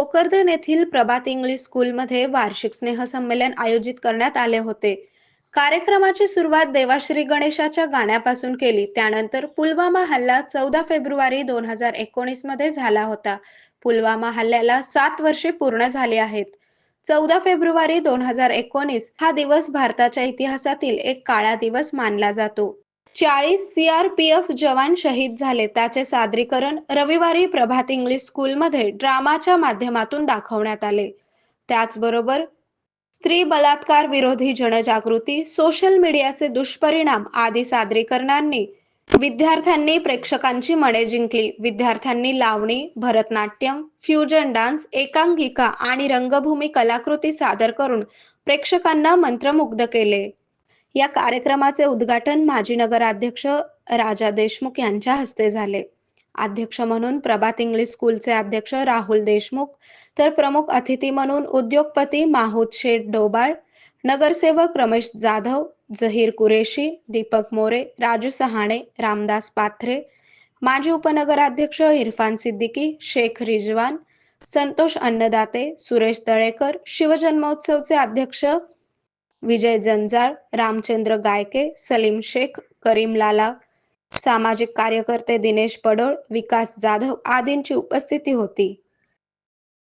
भोकरदन येथील प्रभात इंग्लिश स्कूलमध्ये वार्षिक स्नेहसंमेलन आयोजित करण्यात आले होते. कार्यक्रमाची सुरुवात देवाश्री गणेशाच्या गाण्यापासून केली. त्यानंतर पुलवामा हल्ला 14 फेब्रुवारी 2019 मध्ये झाला होता. पुलवामा हल्ल्याला 7 वर्षे पूर्ण झाली आहेत. 14 फेब्रुवारी 2019 हा दिवस भारताच्या इतिहासातील एक काळा दिवस मानला जातो. 40 सीआरपीएफ जवान शहीद झाले. त्याचे सादरीकरण रविवारी प्रभात इंग्लिश स्कूलमध्ये ड्रामाच्या माध्यमातून दाखवण्यात आले. त्याचबरोबर स्त्री बलात्कार विरोधी जनजागृती, सोशल मीडियाचे दुष्परिणाम आदी सादरीकरणांनी विद्यार्थ्यांनी प्रेक्षकांची मने जिंकली. विद्यार्थ्यांनी लावणी, भरतनाट्यम, फ्युजन डान्स, एकांकिका आणि रंगभूमी कलाकृती सादर करून प्रेक्षकांना मंत्रमुग्ध केले. या कार्यक्रमाचे उद्घाटन माजी नगराध्यक्ष राजा देशमुख यांच्या हस्ते झाले. अध्यक्ष म्हणून प्रभात इंग्लिश स्कूलचे अध्यक्ष राहुल देशमुख, तर प्रमुख अतिथी म्हणून उद्योगपती माहूद शेठ डोबाळ, नगरसेवक रमेश जाधव, जहीर कुरेशी, दीपक मोरे, राजू सहाणे, रामदास पाथरे, माजी उपनगराध्यक्ष इरफान सिद्दीकी, शेख रिजवान, संतोष अन्नदाते, सुरेश तळेकर, शिवजन्मोत्सवचे अध्यक्ष विजय जंजाळ, रामचंद्र गायके, सलीम शेख, करीम लाला, सामाजिक कार्यकर्ते दिनेश पडोळ, विकास जाधव आदींची उपस्थिती होती.